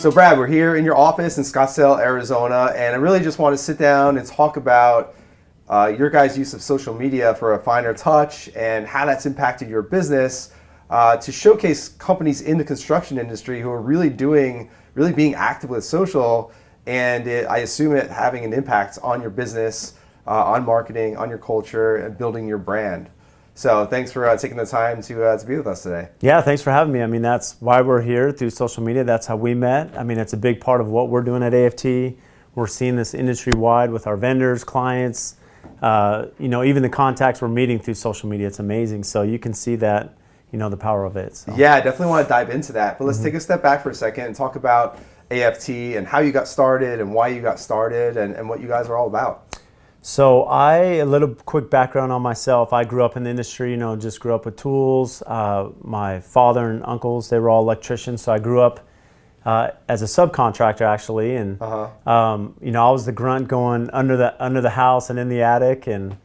So Brad, we're here in your office in Scottsdale, Arizona, and I really just want to sit down and talk about your guys' use of social media for a finer touch and how that's impacted your business to showcase companies in the construction industry who are really being active with social, and I assume it having an impact on your business, on marketing, on your culture, and building your brand. So thanks for taking the time to be with us today. Yeah, thanks for having me. I mean, that's why we're here through social media. That's how we met. I mean, it's a big part of what we're doing at AFT. We're seeing this industry-wide with our vendors, clients, even the contacts we're meeting through social media. It's amazing. So you can see that, the power of it. So. Yeah, I definitely want to dive into that. But let's take a step back for a second and talk about AFT and how you got started and why you got started and what you guys are all about. So a little quick background on myself. I grew up in the industry, just grew up with tools. My father and uncles, they were all electricians. So I grew up as a subcontractor actually. And, I was the grunt going under the house and in the attic, and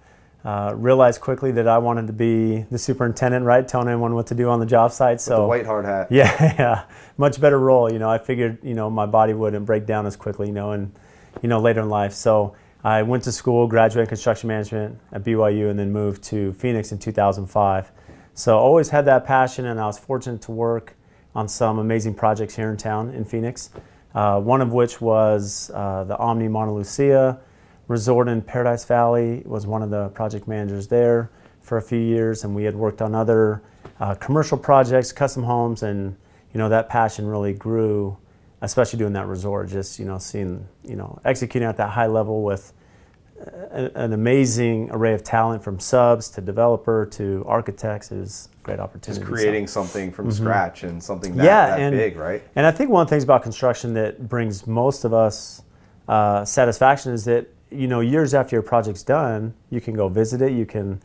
realized quickly that I wanted to be the superintendent, right? Telling everyone what to do on the job site. So with the white hard hat. Yeah, much better role. I figured, my body wouldn't break down as quickly, and, later in life. So I went to school, graduated construction management at BYU, and then moved to Phoenix in 2005. So always had that passion, and I was fortunate to work on some amazing projects here in town in Phoenix. One of which was the Omni Mauna Lucia resort in Paradise Valley. Was one of the project managers there for a few years, and we had worked on other commercial projects, custom homes, and that passion really grew, especially doing that resort, just, seeing, executing at that high level with an amazing array of talent from subs to developer to architects. It was a great opportunity. Just creating something from scratch and something that big, right? And I think one of the things about construction that brings most of us satisfaction is that, years after your project's done, you can go visit it. You can,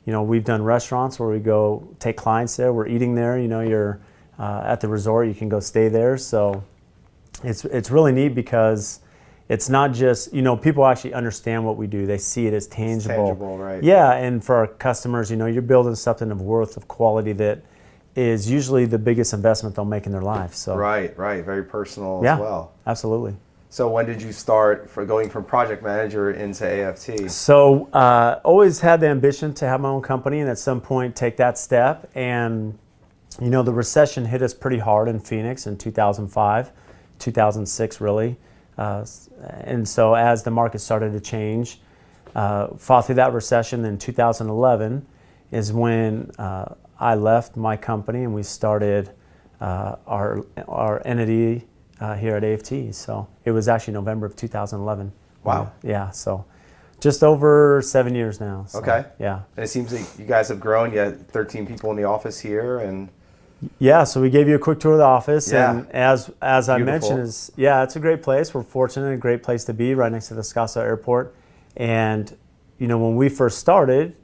we've done restaurants where we go take clients there. We're eating there. You're at the resort. You can go stay there. So it's really neat because it's not just, people actually understand what we do. They see it as tangible. It's tangible, right? Yeah, and for our customers, you're building something of worth, of quality that is usually the biggest investment they'll make in their life. So Right. Very personal as well. Absolutely. So when did you start for going from project manager into AFT? So always had the ambition to have my own company and at some point take that step. And, the recession hit us pretty hard in Phoenix in 2005. 2006 really, and so as the market started to change, fought through that recession. In 2011 is when I left my company and we started our entity here at AFT. So it was actually November of 2011. Wow. Yeah, so just over 7 years now. So, okay. Yeah. And it seems like you guys have grown. You had 13 people in the office here, and yeah, so we gave you a quick tour of the office, and as I Beautiful. mentioned, it's a great place. We're fortunate, a great place to be, right next to the Scottsdale Airport. And when we first started,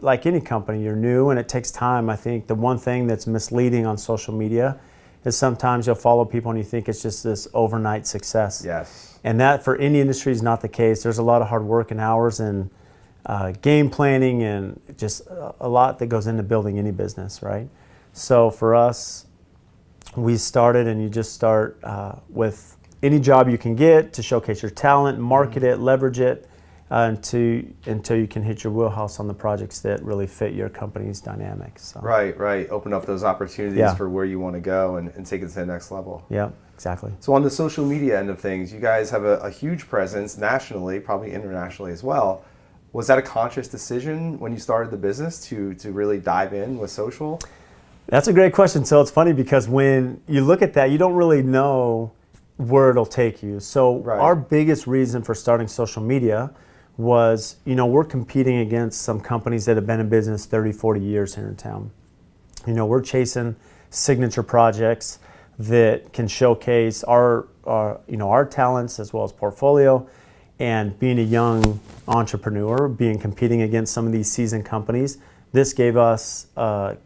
like any company, you're new and it takes time. I think the one thing that's misleading on social media is sometimes you'll follow people and you think it's just this overnight success. Yes. And that for any industry is not the case. There's a lot of hard work and hours and game planning and just a lot that goes into building any business, right? So for us, we started, and you just start with any job you can get to showcase your talent, market it, leverage it until you can hit your wheelhouse on the projects that really fit your company's dynamics. So. Right. Open up those opportunities for where you want to go and take it to the next level. Yeah, exactly. So on the social media end of things, you guys have a huge presence nationally, probably internationally as well. Was that a conscious decision when you started the business to really dive in with social? That's a great question. So it's funny because when you look at that, you don't really know where it'll take you. So our biggest reason for starting social media was, we're competing against some companies that have been in business 30, 40 years here in town. We're chasing signature projects that can showcase our talents as well as portfolio. And being a young entrepreneur, competing against some of these seasoned companies, this gave us a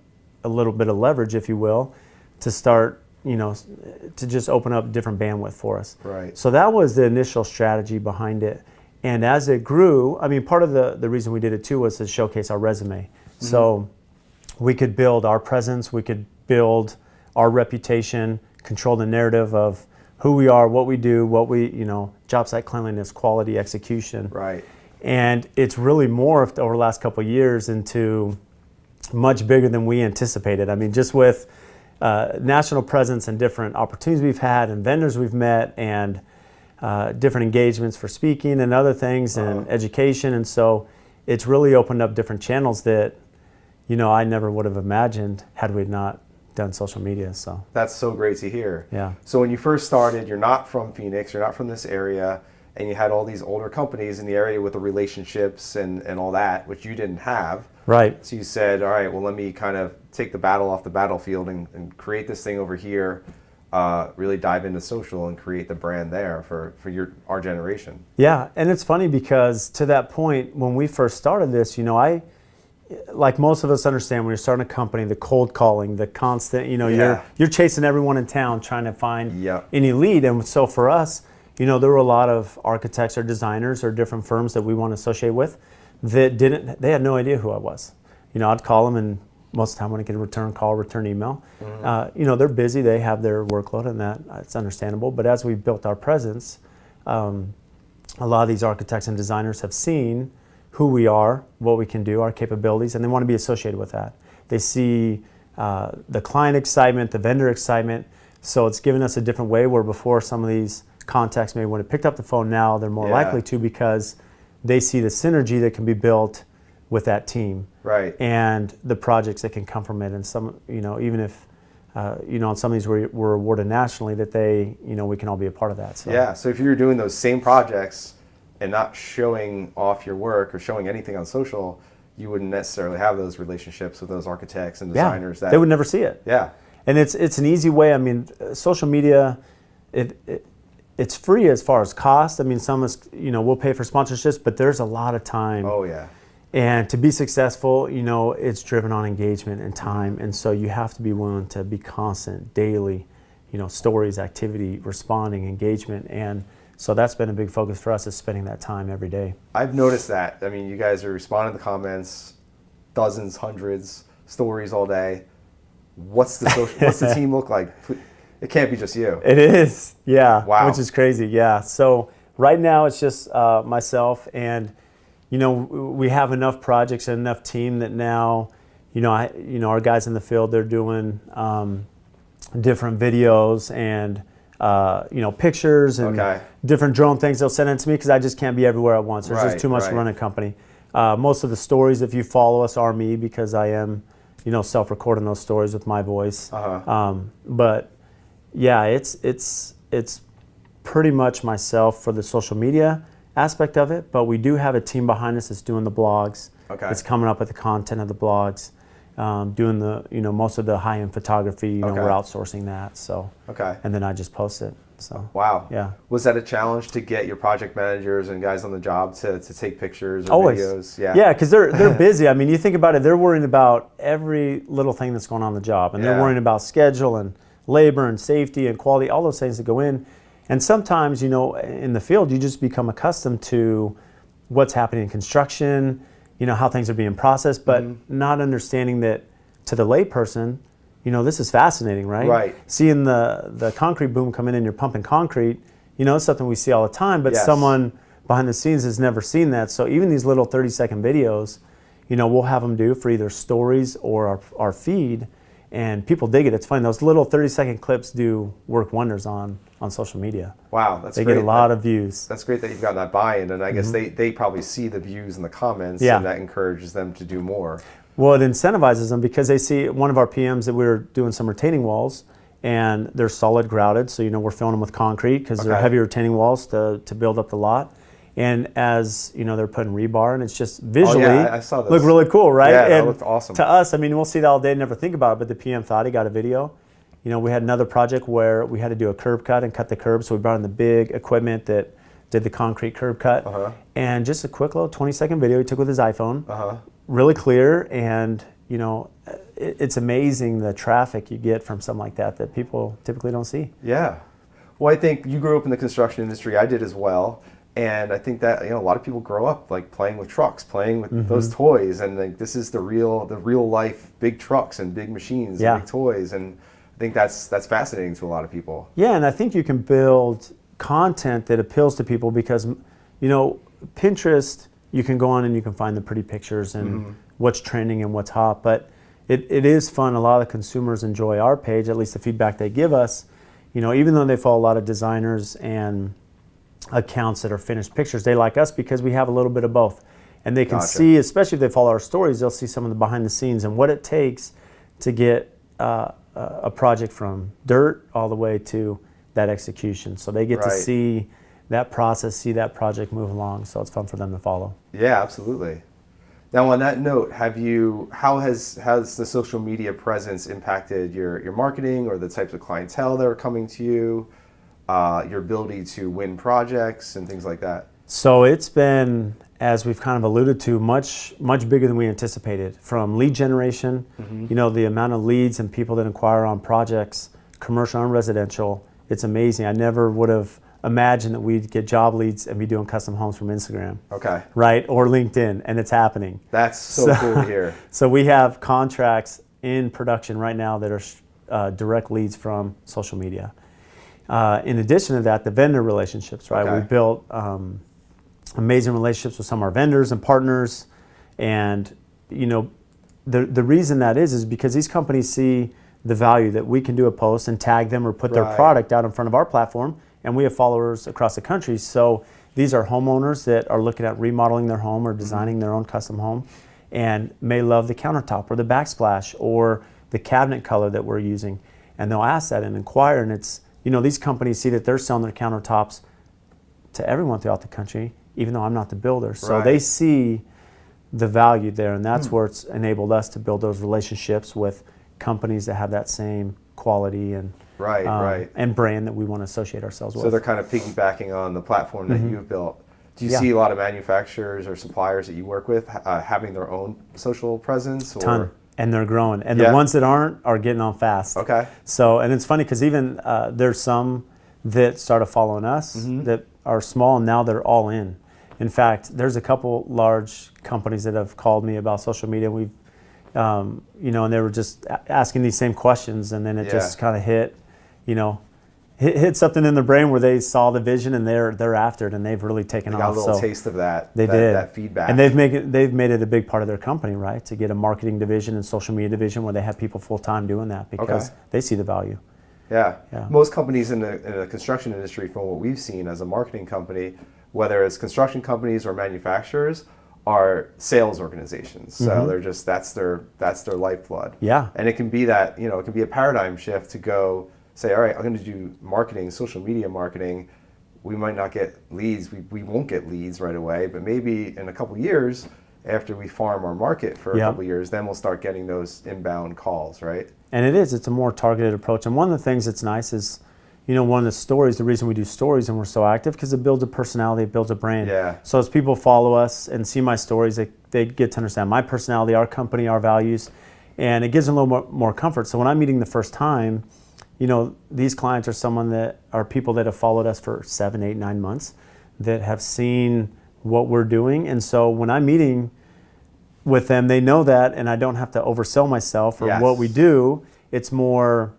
little bit of leverage, if you will, to start, to just open up different bandwidth for us. Right. So that was the initial strategy behind it. And as it grew, part of the reason we did it too was to showcase our resume. Mm-hmm. So we could build our presence, we could build our reputation, control the narrative of who we are, what we do, job site cleanliness, quality, execution. Right. And it's really morphed over the last couple of years into much bigger than we anticipated. I mean, just with national presence and different opportunities we've had and vendors we've met and different engagements for speaking and other things and education. And so it's really opened up different channels that, I never would have imagined had we not done social media. So that's so great to hear. Yeah. So when you first started, you're not from Phoenix, you're not from this area, and you had all these older companies in the area with the relationships and all that, which you didn't have. Right. So you said, all right, well, let me kind of take the battle off the battlefield and create this thing over here, really dive into social and create the brand there for our generation. Yeah, and it's funny because to that point, when we first started this, like most of us understand, when you're starting a company, the cold calling, the constant, you're chasing everyone in town trying to find any lead. And so for us, there were a lot of architects or designers or different firms that we want to associate with that they had no idea who I was. I'd call them, and most of the time when I get a return call, return email, they're busy, they have their workload, and it's understandable. But as we built our presence, a lot of these architects and designers have seen who we are, what we can do, our capabilities, and they want to be associated with that. They see the client excitement, the vendor excitement, so it's given us a different way where before some of these contacts maybe would have picked up the phone, now they're more likely to because they see the synergy that can be built with that team. Right. And the projects that can come from it. And some, even if, on some of these we're awarded nationally, that we can all be a part of that. So. Yeah, so if you were doing those same projects and not showing off your work or showing anything on social, you wouldn't necessarily have those relationships with those architects and designers. They would never see it. Yeah. And it's an easy way. I mean, social media, it's free as far as cost. I mean, some is, we'll pay for sponsorships, but there's a lot of time. Oh, yeah. And to be successful, it's driven on engagement and time. And so you have to be willing to be constant, daily, stories, activity, responding, engagement. And so that's been a big focus for us, is spending that time every day. I've noticed that. I mean, you guys are responding to comments, dozens, hundreds, stories all day. What's the team look like? It can't be just you. It is, yeah. Wow. Which is crazy, yeah. So right now it's just myself, and we have enough projects and enough team that now, our guys in the field, they're doing different videos and pictures and different drone things. They'll send it to me because I just can't be everywhere at once. There's just too much to run a company. Most of the stories, if you follow us, are me because I am, self-recording those stories with my voice. But yeah, it's pretty much myself for the social media aspect of it. But we do have a team behind us that's doing the blogs. It's coming up with the content of the blogs. Doing the most of the high-end photography, we're outsourcing that. So and then I just post it. So wow. Yeah. Was that a challenge to get your project managers and guys on the job to take pictures or Always. videos? Yeah, because they're busy. I mean, you think about it, they're worrying about every little thing that's going on in the job, and they're worrying about schedule and labor and safety and quality, all those things that go in. And sometimes, in the field, you just become accustomed to what's happening in construction, how things are being processed, but not understanding that to the layperson, this is fascinating, right? Right. Seeing the concrete boom come in and you're pumping concrete, it's something we see all the time, but someone behind the scenes has never seen that. So even these little 30-second videos, we'll have them do for either stories or our feed, and people dig it. It's funny, those little 30-second clips do work wonders on social media. Wow, that's great. They get a lot of views. That's great that you've got that buy-in, and I guess they probably see the views and the comments, and that encourages them to do more. Well, it incentivizes them because they see one of our PMs that we were doing some retaining walls, and they're solid grouted, so we're filling them with concrete because they're heavy retaining walls to build up the lot. And as they're putting rebar, and it's just visually I saw this. Look really cool, right? Yeah, and that looked awesome. To us, we'll see that all day, never think about it, but the PM thought he got a video. We had another project where we had to do a curb cut and cut the curb, so we brought in the big equipment that did the concrete curb cut. And just a quick little 20-second video he took with his iPhone, really clear, and it's amazing the traffic you get from something like that people typically don't see. Yeah. Well, I think you grew up in the construction industry. I did as well. And I think that a lot of people grow up like playing with trucks, playing with those toys, and like this is the real life big trucks and big machines and big toys. And I think that's fascinating to a lot of people. Yeah, and I think you can build content that appeals to people because, Pinterest, you can go on and you can find the pretty pictures and what's trending and what's hot, but it is fun. A lot of consumers enjoy our page, at least the feedback they give us. Even though they follow a lot of designers and accounts that are finished pictures, they like us because we have a little bit of both. And they can see, especially if they follow our stories, they'll see some of the behind the scenes and what it takes to get a project from dirt all the way to that execution. So they get to see that process, see that project move along. So it's fun for them to follow. Yeah, absolutely. Now, on that note, how has the social media presence impacted your marketing or the types of clientele that are coming to you, your ability to win projects and things like that? So it's been, as we've kind of alluded to, much bigger than we anticipated. From lead generation, the amount of leads and people that inquire on projects, commercial and residential, it's amazing. I never would have imagined that we'd get job leads and be doing custom homes from Instagram. Okay. Right? Or LinkedIn, and it's happening. That's so cool to hear. So we have contracts in production right now that are direct leads from social media. In addition to that, the vendor relationships, right? Okay. We built amazing relationships with some of our vendors and partners, and the reason that is because these companies see the value that we can do a post and tag them or put their product out in front of our platform, and we have followers across the country. So these are homeowners that are looking at remodeling their home or designing their own custom home and may love the countertop or the backsplash or the cabinet color that we're using, and they'll ask that and inquire, and it's these companies see that they're selling their countertops to everyone throughout the country, even though I'm not the builder. So they see the value there, and that's where it's enabled us to build those relationships with companies that have that same quality and and brand that we want to associate ourselves with. So they're kind of piggybacking on the platform that you've built. Do you see a lot of manufacturers or suppliers that you work with having their own social presence? Ton. And they're growing. And the ones that aren't are getting on fast. Okay. So, and it's funny because even there's some that started following us that are small and now they're all in. In fact, there's a couple large companies that have called me about social media. We've, and they were just asking these same questions, and then it just kind of hit something in their brain where they saw the vision and they're after it, and they've really taken off. Got a little taste of that. That feedback. And they've made it a big part of their company, right? To get a marketing division and social media division where they have people full time doing that because they see the value. Yeah. Most companies in the construction industry, from what we've seen as a marketing company, whether it's construction companies or manufacturers, are sales organizations. So they're just that's their lifeblood. Yeah. And it can be that, it can be a paradigm shift to go say, all right, I'm going to do marketing, social media marketing. We might not get leads. We won't get leads right away, but maybe in a couple years, after we farm our market for a couple years, then we'll start getting those inbound calls, right? And it's a more targeted approach. And one of the things that's nice is, one of the stories, the reason we do stories and we're so active, because it builds a personality, it builds a brand. Yeah. So as people follow us and see my stories, they get to understand my personality, our company, our values, and it gives them a little more comfort. So when I'm meeting the first time, these clients are people that have followed us for 7, 8, 9 months, that have seen what we're doing. And so when I'm meeting with them, they know that, and I don't have to oversell myself or what we do. It's more,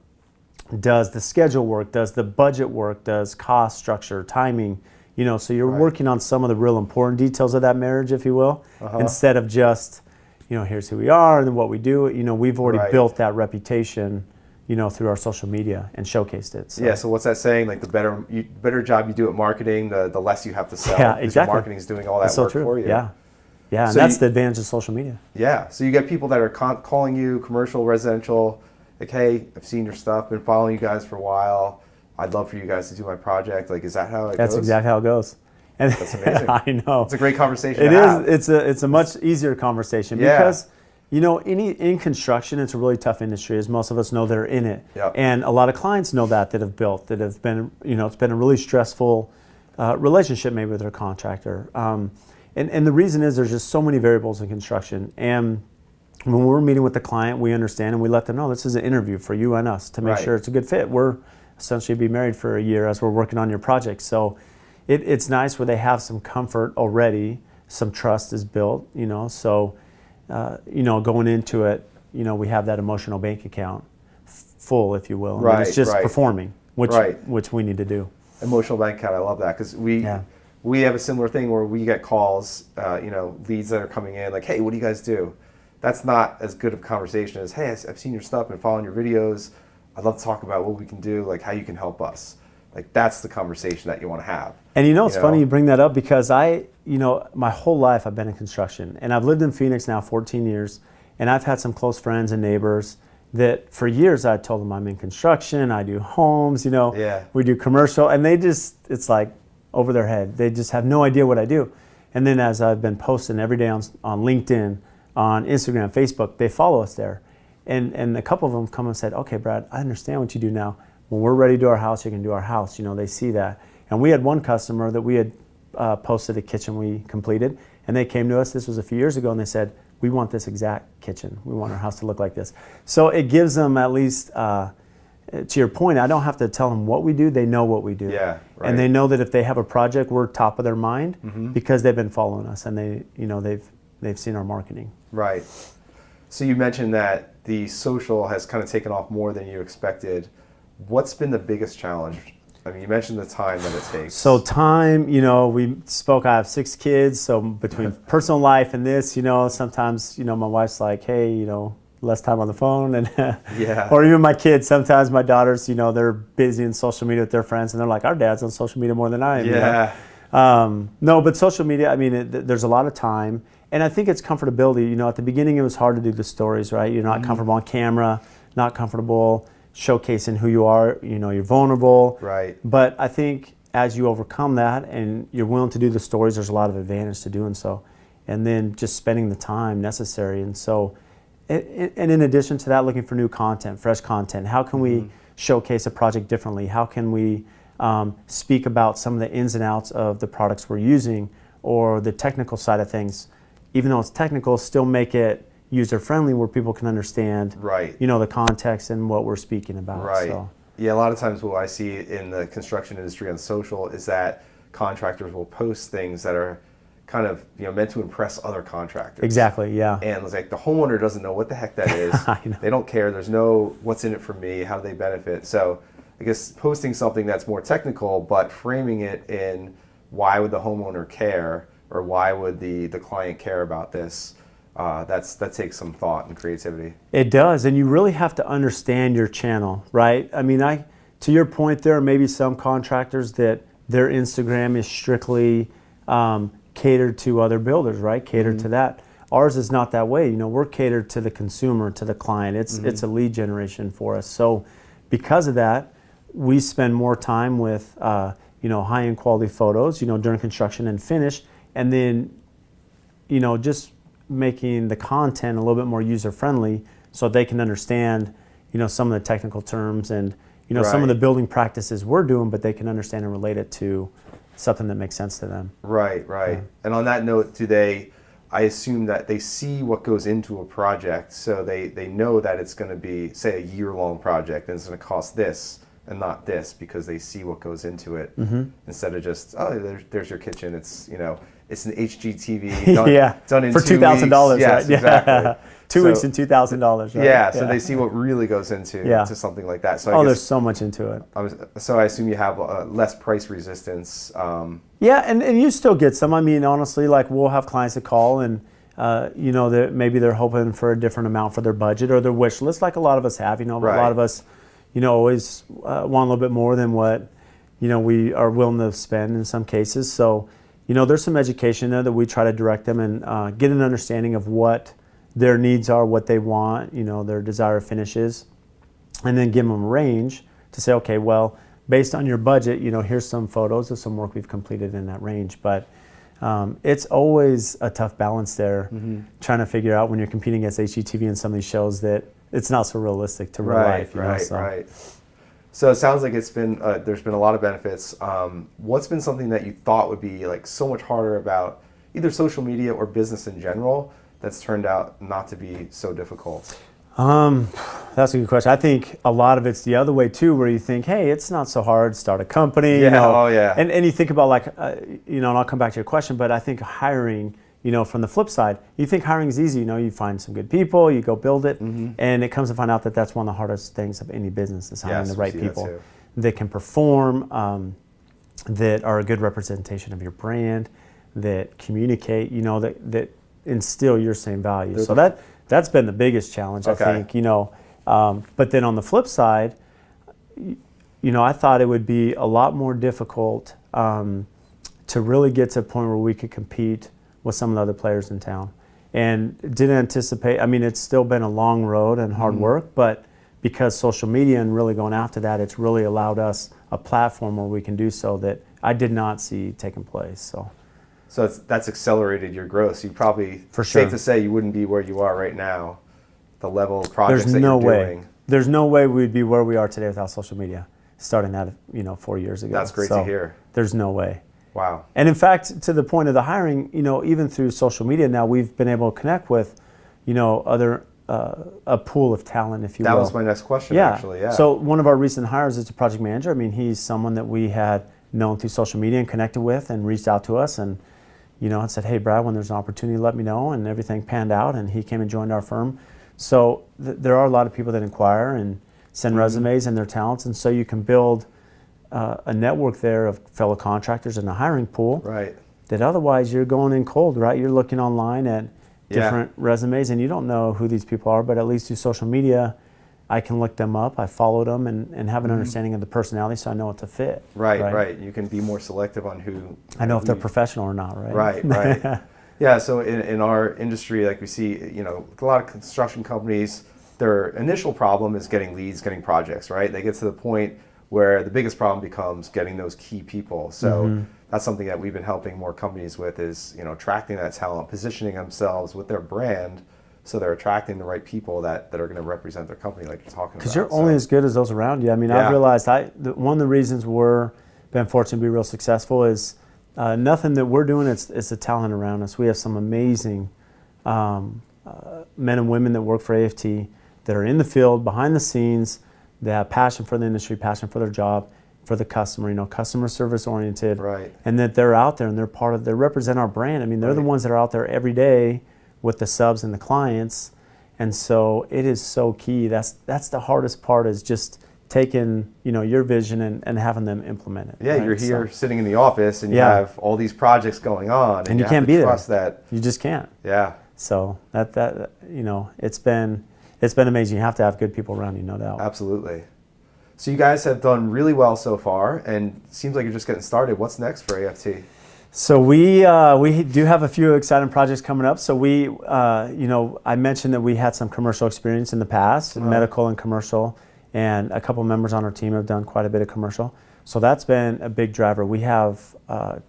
does the schedule work? Does the budget work? Does cost structure, timing? So you're working on some of the real important details of that marriage, if you will, instead of just, here's who we are and what we do. We've already built that reputation, through our social media and showcased it. So. Yeah, so what's that saying? Like the better job you do at marketing, the less you have to sell. Yeah, exactly. Marketing is doing all that work for you. Yeah, and so that's the advantage of social media. Yeah, so you get people that are calling you, commercial, residential, like, hey, I've seen your stuff, been following you guys for a while. I'd love for you guys to do my project. Like, is that how it goes? That's exactly how it goes. And that's amazing. I know. It's a great conversation to have. It's a much easier conversation because, in construction, it's a really tough industry, as most of us know that are in it. Yep. And a lot of clients know that have built, that have been, it's been a really stressful relationship maybe with their contractor. And the reason is there's just so many variables in construction. And when we're meeting with the client, we understand and we let them know this is an interview for you and us to make sure it's a good fit. We're essentially be married for a year as we're working on your project. So it's nice where they have some comfort already, some trust is built, So, going into it, we have that emotional bank account full, if you will. I mean, Right, it's just right. performing, which Right. which we need to do. Emotional bank account. I love that because we have a similar thing where we get calls, leads that are coming in like, hey, what do you guys do? That's not as good of a conversation as, hey, I've seen your stuff and following your videos. I'd love to talk about what we can do, like how you can help us. Like that's the conversation that you want to have. And it's funny you bring that up because my whole life I've been in construction and I've lived in Phoenix now 14 years and I've had some close friends and neighbors that for years I told them I'm in construction, I do homes, we do commercial, and it's like over their head. They just have no idea what I do. And then as I've been posting every day on LinkedIn, on Instagram, Facebook, they follow us there. And a couple of them come and said, okay, Brad, I understand what you do now. When we're ready to do our house, you can do our house. They see that. And we had one customer that we had posted a kitchen we completed, and they came to us, this was a few years ago, and they said, we want this exact kitchen. We want our house to look like this. So it gives them at least, to your point, I don't have to tell them what we do, they know what we do. Yeah, right. And they know that if they have a project, we're top of their mind because they've been following us and they've seen our marketing. Right. So you mentioned that the social has kind of taken off more than you expected. What's been the biggest challenge? I mean, you mentioned the time that it takes. So time, we spoke, I have 6 kids, so between personal life and this, sometimes, my wife's like, hey, less time on the phone. And yeah. Or even my kids, sometimes my daughters, they're busy in social media with their friends and they're like, our dad's on social media more than I am. Yeah. No, but social media, there's a lot of time. And I think it's comfortability. At the beginning it was hard to do the stories, right? You're not comfortable on camera, not comfortable showcasing who you are, you're vulnerable. Right. But I think as you overcome that and you're willing to do the stories, there's a lot of advantage to doing so. And then just spending the time necessary. And so, and in addition to that, looking for new content, fresh content. How can we showcase a project differently? How can we speak about some of the ins and outs of the products we're using or the technical side of things? Even though it's technical, still make it user-friendly where people can understand, right, the context and what we're speaking about. Right. So. Yeah, a lot of times what I see in the construction industry on social is that contractors will post things that are kind of meant to impress other contractors. Exactly, yeah. And it's like the homeowner doesn't know what the heck that is. They don't care. There's no what's in it for me, how do they benefit. So I guess posting something that's more technical but framing it in why would the homeowner care or why would the client care about this, that takes some thought and creativity. It does, and you really have to understand your channel, right? To your point, there are maybe some contractors that their Instagram is strictly catered to other builders, right? Catered to that. Ours is not that way. We're catered to the consumer, to the client. It's a lead generation for us. So because of that, we spend more time with high-end quality photos, during construction and finish, and then just making the content a little bit more user-friendly so they can understand, some of the technical terms and, some of the building practices we're doing, but they can understand and relate it to something that makes sense to them. Right, right. Yeah. And on that note, I assume that they see what goes into a project, so they know that it's going to be, say, a year-long project and it's going to cost this and not this because they see what goes into it instead of just, there's your kitchen. It's, it's an HGTV done in for $2,000, yes, right? Exactly. 2 weeks and $2,000, right? Yeah, so they see what really goes into to something like that. So I guess, there's so much into it. So I assume you have less price resistance. Yeah, and you still get some. Honestly, like we'll have clients that call and maybe they're hoping for a different amount for their budget or their wish list, like a lot of us have. Right. A lot of us, always want a little bit more than what we are willing to spend in some cases. So there's some education there that we try to direct them and get an understanding of what their needs are, what they want, their desired finishes, and then give them a range to say, okay, well, based on your budget, here's some photos of some work we've completed in that range. But it's always a tough balance there, trying to figure out when you're competing against HGTV and some of these shows that it's not so realistic to real life. Right. So it sounds like it's been there's been a lot of benefits. What's been something that you thought would be like so much harder about either social media or business in general that's turned out not to be so difficult? That's a good question. I think a lot of it's the other way too, where you think, hey, it's not so hard to start a company. Yeah. Oh yeah. And you think about and I'll come back to your question, but I think hiring from the flip side, you think hiring is easy. You find some good people, you go build it, and it comes to find out that that's one of the hardest things of any business is hiring the right people that can perform, that are a good representation of your brand, that communicate, that instill your same values. So that's been the biggest challenge, I think. But then on the flip side, I thought it would be a lot more difficult to really get to a point where we could compete with some of the other players in town. And didn't anticipate, it's still been a long road and hard work, but because social media and really going after that, it's really allowed us a platform where we can do so that I did not see taking place. So that's accelerated your growth. So you probably, for sure, safe to say you wouldn't be where you are right now, the level of projects that you're doing. There's no way we'd be where we are today without social media, starting that 4 years ago. That's great to hear. There's no way. Wow. And in fact, to the point of the hiring, even through social media now, we've been able to connect with, other a pool of talent, if you will. That was my next question, actually. Yeah. So one of our recent hires is a project manager. He's someone that we had known through social media and connected with and reached out to us and, and said, hey, Brad, when there's an opportunity, let me know. And everything panned out, and he came and joined our firm. So there are a lot of people that inquire and send resumes and their talents, and so you can build a network there of fellow contractors in a hiring pool. Right. That otherwise you're going in cold, right? You're looking online at different resumes and you don't know who these people are, but at least through social media, I can look them up. I followed them and have an understanding of the personality, so I know what to fit. Right. You can be more selective on who. I know if they're professional or not, right? Right. Yeah. So in our industry, like we see, a lot of construction companies, their initial problem is getting leads, getting projects. Right. They get to the point where the biggest problem becomes getting those key people. So that's something that we've been helping more companies with is, attracting that talent, positioning themselves with their brand so they're attracting the right people that are going to represent their company like you're talking about. Because you're only as good as those around you. I've realized one of the reasons we're been fortunate to be real successful is nothing that we're doing, it's the talent around us. We have some amazing men and women that work for AFT that are in the field, behind the scenes, they have passion for the industry, passion for their job, for the customer, customer service oriented. Right. And that they're out there and they represent our brand. They're the ones that are out there every day with the subs and the clients. And so it is so key. That's the hardest part, is just taking, your vision and having them implement it. Yeah, right? You're here sitting in the office and you have all these projects going on and you can't be trust there. That. You just can't. Yeah. So that it's been amazing. You have to have good people around you, no doubt. Absolutely. So you guys have done really well so far, and it seems like you're just getting started. What's next for AFT? So we do have a few exciting projects coming up. So I mentioned that we had some commercial experience in the past, medical and commercial, and a couple members on our team have done quite a bit of commercial. So that's been a big driver. We have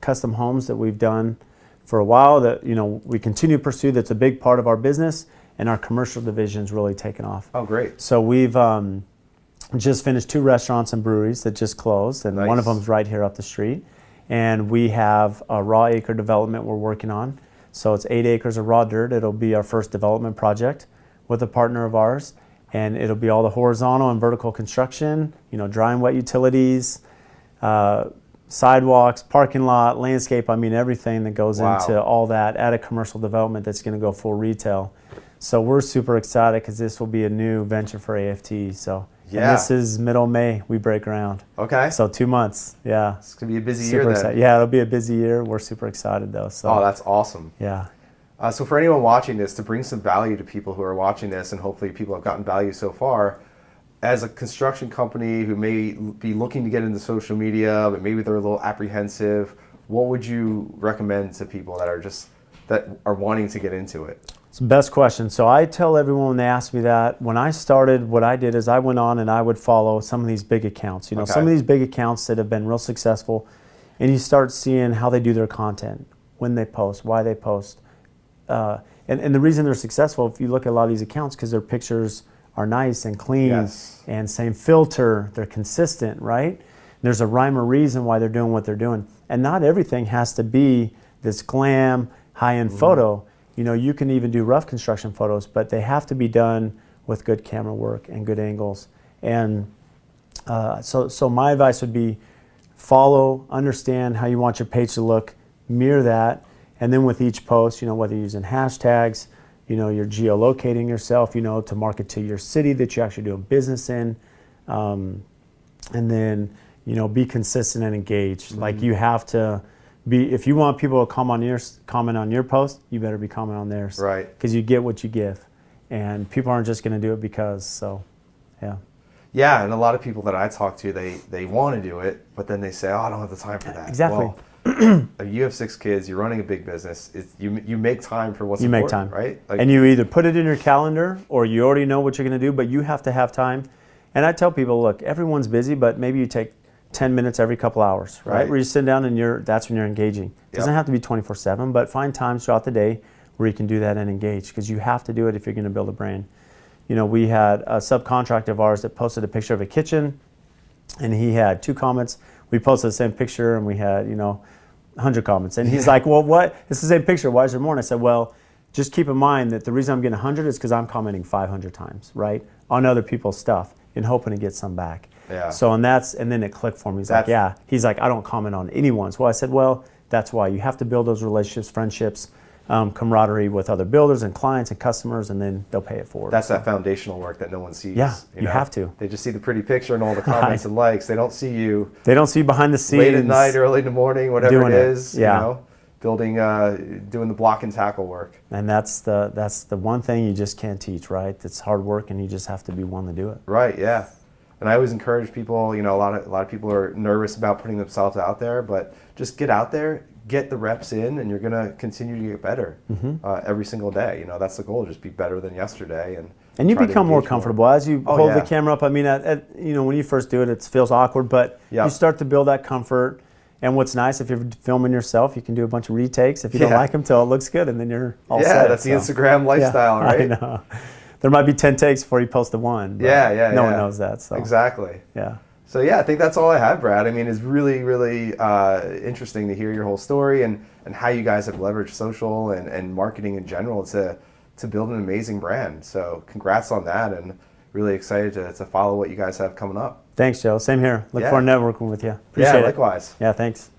custom homes that we've done for a while that we continue to pursue. That's a big part of our business, and our commercial division's really taken off. Oh, great. So we've just finished 2 restaurants and breweries that just closed, and one of them's right here up the street. And we have a raw acre development we're working on. So it's 8 acres of raw dirt. It'll be our first development project with a partner of ours. And it'll be all the horizontal and vertical construction, dry and wet utilities, sidewalks, parking lot, landscape. Everything that goes into all that at a commercial development that's going to go full retail. So we're super excited because this will be a new venture for AFT. So and this is middle of May, we break ground. Okay. So 2 months, yeah. It's going to be a busy super year excited. then. Yeah, it'll be a busy year. We're super excited though. So. Oh, that's awesome. Yeah. So for anyone watching this, to bring some value to people who are watching this, and hopefully people have gotten value so far, as a construction company who may be looking to get into social media, but maybe they're a little apprehensive, what would you recommend to people that are wanting to get into it? It's the best question. So I tell everyone when they ask me that, when I started, what I did is I went on and I would follow some of these big accounts. Some of these big accounts that have been real successful, and you start seeing how they do their content, when they post, why they post. And the reason they're successful, if you look at a lot of these accounts, because their pictures are nice and clean and same filter, they're consistent, right? There's a rhyme or reason why they're doing what they're doing. And not everything has to be this glam, high-end photo. You can even do rough construction photos, but they have to be done with good camera work and good angles. And so my advice would be follow, understand how you want your page to look, mirror that, And then with each post, whether you're using hashtags, you're geolocating yourself, to market to your city that you're actually doing business in. And then, be consistent and engaged. Like you have to be, if you want people to comment on your post, you better be commenting on theirs. Right. Because you get what you give. And people aren't just going to do it because, so, yeah. Yeah, and a lot of people that I talk to, they want to do it, but then they say, oh, I don't have the time for that. Exactly. Well, you have 6 kids, you're running a big business, you make time for what's important, make time. Right? And you either put it in your calendar or you already know what you're going to do, but you have to have time. And I tell people, look, everyone's busy, but maybe you take 10 minutes every couple hours, right? Where you sit down and that's when you're engaging. It doesn't have to be 24/7, but find times throughout the day where you can do that and engage, because you have to do it if you're going to build a brand. We had a subcontractor of ours that posted a picture of a kitchen, and he had 2 comments. We posted the same picture, and we had, 100 comments. And he's like, well, what? It's the same picture. Why is there more? And I said, well, just keep in mind that the reason I'm getting 100 is because I'm commenting 500 times, right, on other people's stuff and hoping to get some back. Yeah. So, and then it clicked for me. He's like, yeah. He's like, I don't comment on anyone's. Well, I said, well, that's why. You have to build those relationships, friendships, camaraderie with other builders and clients and customers, and then they'll pay it forward. That's that foundational work that no one sees. Yeah, you have to. They just see the pretty picture and all the comments and likes. They don't see you. They don't see behind the scenes. Late at night, early in the morning, whatever it is. Yeah. Building, doing the block and tackle work. And that's the one thing you just can't teach, right? It's hard work, and you just have to be one to do it. Right. Yeah. And I always encourage people. A lot of people are nervous about putting themselves out there, but just get out there. Get the reps in, and you're going to continue to get better every single day. That's the goal, just be better than yesterday. And you become more comfortable as you hold the camera up. I mean, when you first do it, it feels awkward, but you start to build that comfort. And what's nice, if you're filming yourself, you can do a bunch of retakes if you don't like them till it looks good, and then you're all set. Yeah, that's the Instagram lifestyle, right? I know. There might be 10 takes before you post the one. But no one knows that. So. Exactly. Yeah. So I think that's all I have, Brad. I mean, it's really, really interesting to hear your whole story and how you guys have leveraged social and marketing in general to build an amazing brand. So congrats on that, and really excited to follow what you guys have coming up. Thanks, Joe. Same here. Look forward to networking with you. Appreciate it. Likewise. Yeah, thanks.